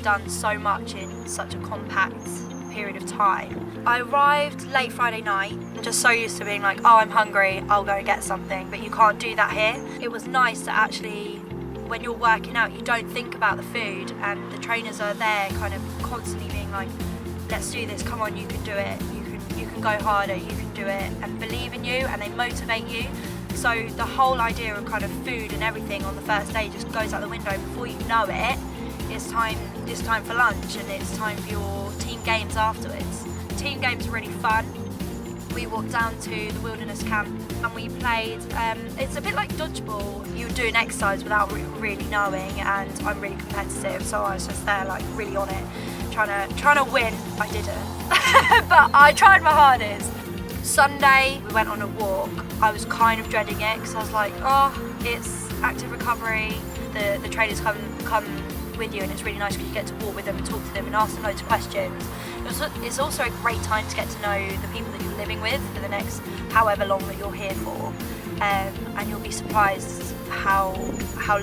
done so much in such a compact period of time. I arrived late Friday night, just so used to being like, oh, I'm hungry, I'll go and get something, but you can't do that here. It was nice to actually, when you're working out, you don't think about the food, and the trainers are there kind of constantly being like, let's do this, come on, you can do it, you can go harder, you can do it, and believe in you, and they motivate you. So the whole idea of kind of food and everything on the first day just goes out the window. Before you know it, it's time for lunch, and it's time for your team games afterwards. Team games are really fun. We walked down to the wilderness camp and we played, it's a bit like dodgeball. You were doing exercise without really knowing, and I'm really competitive, so I was just there like really on it, trying to win. I didn't, but I tried my hardest. Sunday, we went on a walk. I was kind of dreading it because I was like, oh, it's active recovery. The trainers come with you, and it's really nice because you get to walk with them and talk to them and ask them loads of questions. It's also a great time to get to know the people that you're living with for the next however long that you're here for, and you'll be surprised how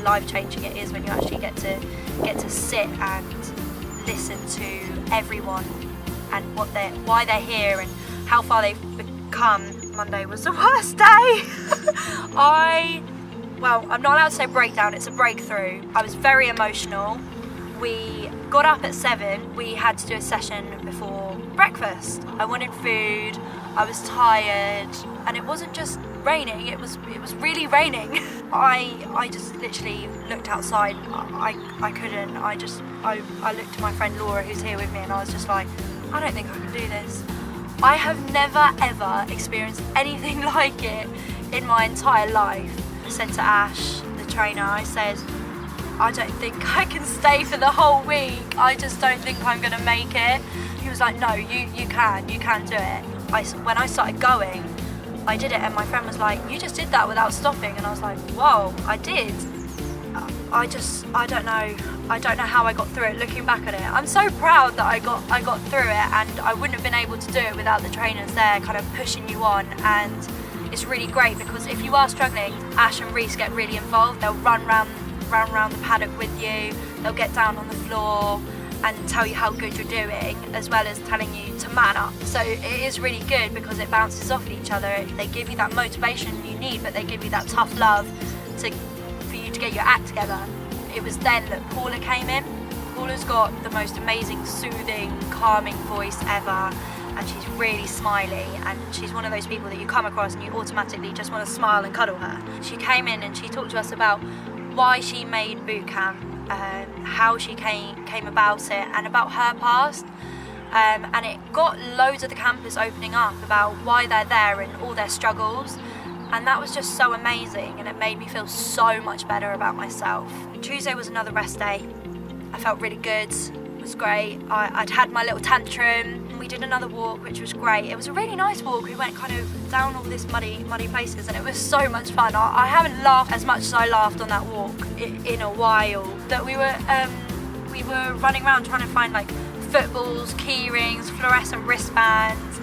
life-changing it is when you actually get to sit and listen to everyone and why they're here and how far they've become. Monday was the worst day. I'm not allowed to say breakdown, it's a breakthrough. I was very emotional. We got up at 7, we had to do a session before breakfast. I wanted food, I was tired, and it wasn't just raining, it was really raining. I just literally looked outside, I couldn't, I looked to my friend Laura who's here with me, and I was just like, I don't think I can do this. I have never ever experienced anything like it in my entire life. I said to Ash, the trainer, I said, I don't think I can stay for the whole week. I just don't think I'm gonna make it. He was like, no, you can do it. When I started going, I did it, and my friend was like, you just did that without stopping, and I was like, whoa, I did. I don't know how I got through it. Looking back at it, I'm so proud that I got through it, and I wouldn't have been able to do it without the trainers there kind of pushing you on. And it's really great because if you are struggling, Ash and Reese get really involved. They'll run around the paddock with you, they'll get down on the floor and tell you how good you're doing, as well as telling you to man up. So it is really good because it bounces off each other. They give you that motivation you need, but they give you that tough love for you to get your act together. It was then that Paula came in. Paula's got the most amazing, soothing, calming voice ever, and she's really smiley, and she's one of those people that you come across and you automatically just want to smile and cuddle her. She came in and she talked to us about why she made Bootcamp, how she came about it, and about her past. And it got loads of the campers opening up about why they're there and all their struggles. And that was just so amazing, and it made me feel so much better about myself. Tuesday was another rest day. I felt really good, it was great. I'd had my little tantrum. We did another walk, which was great. It was a really nice walk. We went kind of down all this muddy places, and it was so much fun. I haven't laughed as much as I laughed on that walk in a while. That we were running around trying to find like footballs, key rings, fluorescent wristbands,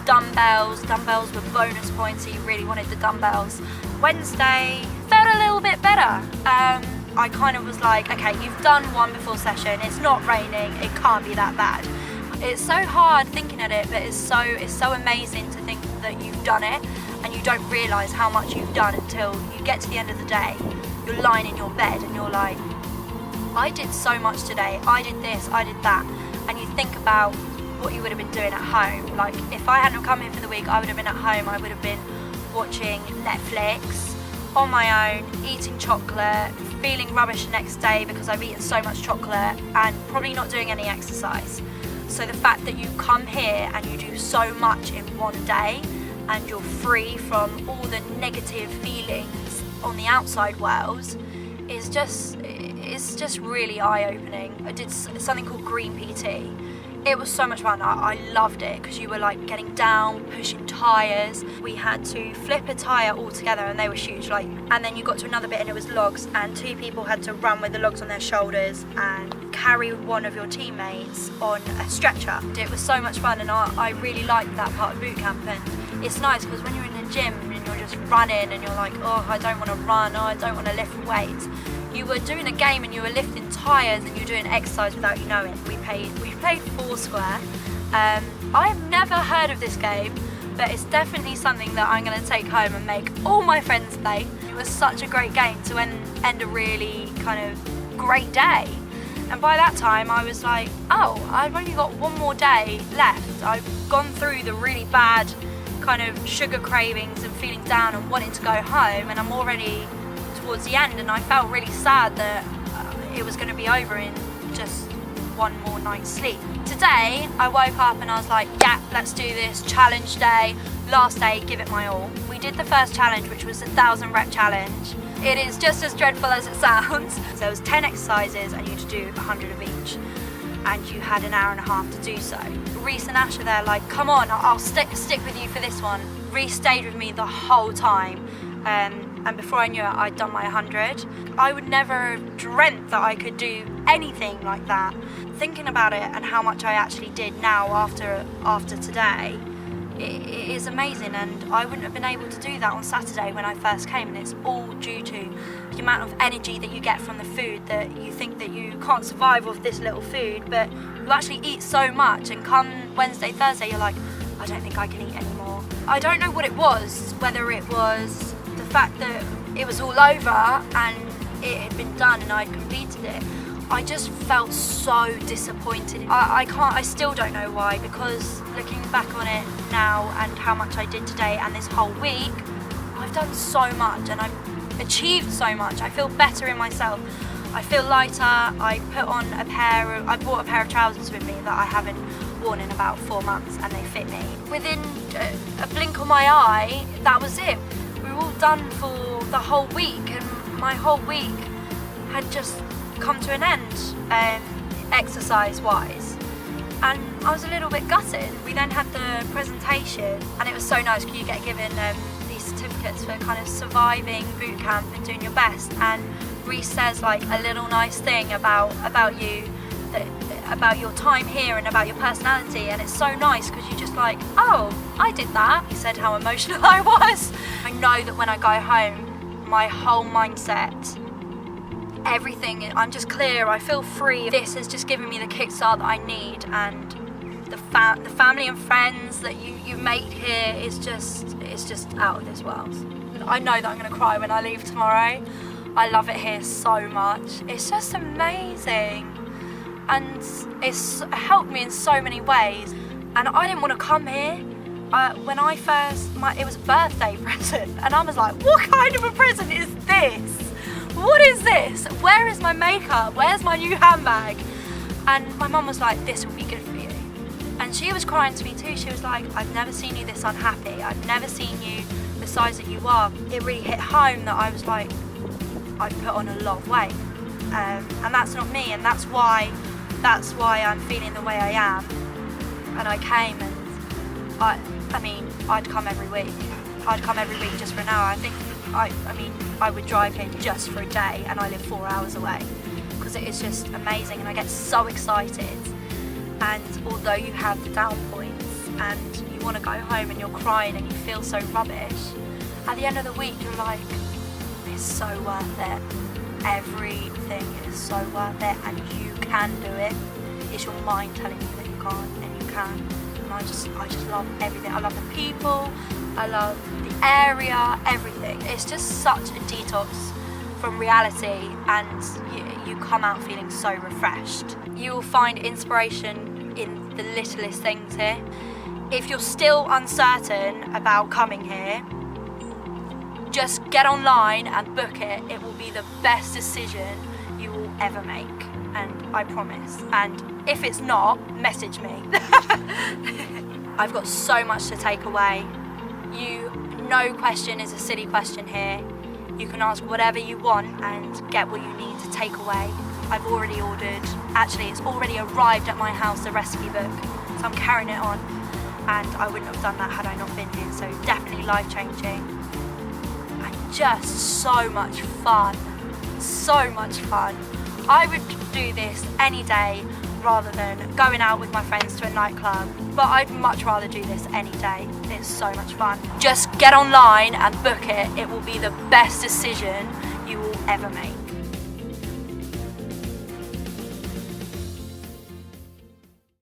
dumbbells. Dumbbells were bonus points, so you really wanted the dumbbells. Wednesday felt a little bit better. I kind of was like, okay, you've done one before session, it's not raining, it can't be that bad. It's so hard thinking at it, but it's so amazing to think that you've done it, and you don't realise how much you've done until you get to the end of the day. You're lying in your bed and you're like, I did so much today, I did this, I did that. And you think about what you would have been doing at home. Like, if I hadn't come here for the week, I would have been at home, I would have been watching Netflix on my own, eating chocolate, feeling rubbish the next day because I've eaten so much chocolate, and probably not doing any exercise. So the fact that you come here and you do so much in one day, and you're free from all the negative feelings on the outside world, is just really eye-opening. I did something called Green PT. It was so much fun. I loved it because you were like getting down, pushing tyres. We had to flip a tyre all together, and they were huge. And then you got to another bit and it was logs, and 2 people had to run with the logs on their shoulders and carry one of your teammates on a stretcher. It was so much fun, and I really liked that part of Bootcamp. And it's nice because when you're in the gym and you're just running and you're like, oh, I don't want to run, oh, I don't want to lift weights, you were doing a game and you were lifting tyres and you were doing exercise without you knowing. We played Foursquare. I've never heard of this game, but it's definitely something that I'm going to take home and make all my friends play. It was such a great game to end a really kind of great day. And by that time I was like, oh, I've only got one more day left. I've gone through the really bad kind of sugar cravings and feeling down and wanting to go home, and I'm already towards the end, and I felt really sad that it was going to be over in just one more night's sleep. Today I woke up and I was like, yeah, let's do this, challenge day, last day, give it my all. We did the first challenge, which was the 1,000 rep challenge. It is just as dreadful as it sounds. So it was 10 exercises and you had to do 100 of each, and you had an hour and a half to do so. Reese and Ash are there like, come on, I'll stick with you for this one. Reese stayed with me the whole time, and before I knew it, I'd done my 100. I would never have dreamt that I could do anything like that. Thinking about it and how much I actually did now after today, it is amazing, and I wouldn't have been able to do that on Saturday when I first came, and it's all due to the amount of energy that you get from the food, that you think that you can't survive with this little food, but you actually eat so much, and come Wednesday, Thursday, you're like, I don't think I can eat anymore. I don't know what it was, whether it was the fact that it was all over and it had been done and I'd completed it. I just felt so disappointed. I still don't know why, because looking back on it now and how much I did today and this whole week, I've done so much and I've achieved so much. I feel better in myself. I feel lighter. I bought a pair of trousers with me that I haven't worn in about 4 months, and they fit me. Within a blink of my eye, that was it. We were all done for the whole week, and my whole week had just come to an end, exercise-wise, and I was a little bit gutted. We then had the presentation, and it was so nice because you get given these certificates for kind of surviving boot camp and doing your best, and Reese says like a little nice thing about you, about your time here and about your personality, and it's so nice because you're just like, oh, I did that. He said how emotional I was. I know that when I go home, my whole mindset, everything, I'm just clear, I feel free. This has just given me the kickstart that I need, and the family and friends that you make here is just, it's just out of this world. I know that I'm going to cry when I leave tomorrow. I love it here so much. It's just amazing, and it's helped me in so many ways, and I didn't want to come here. When I first, it was a birthday present, and I was like, what kind of a present is this? What is this? Where is my makeup? Where's my new handbag? And my mum was like, this will be good for you. And she was crying to me too. She was like, I've never seen you this unhappy. I've never seen you the size that you are. It really hit home that I was like, I'd put on a lot of weight. And that's not me, and that's why I'm feeling the way I am. And I came, and I mean, I'd come every week. I'd come every week just for an hour. I would drive here just for a day, and I live 4 hours away, because it is just amazing, and I get so excited. And although you have the down points and you want to go home and you're crying and you feel so rubbish, at the end of the week you're like, it's so worth it. Everything is so worth it, and you can do it. It's your mind telling you that you can't, and you can. And I just love everything. I love the people, I love the area, everything. It's just such a detox from reality, and you come out feeling so refreshed. You will find inspiration in the littlest things here. If you're still uncertain about coming here, just get online and book it. It will be the best decision you will ever make, and I promise. And if it's not, message me. I've got so much to take away. No question is a silly question here. You can ask whatever you want and get what you need to take away. I've already ordered, actually it's already arrived at my house, the recipe book, so I'm carrying it on, and I wouldn't have done that had I not been here, so definitely life-changing. And just so much fun, so much fun. I would do this any day rather than going out with my friends to a nightclub, but I'd much rather do this any day. It's so much fun. Just get online and book it. It will be the best decision you will ever make.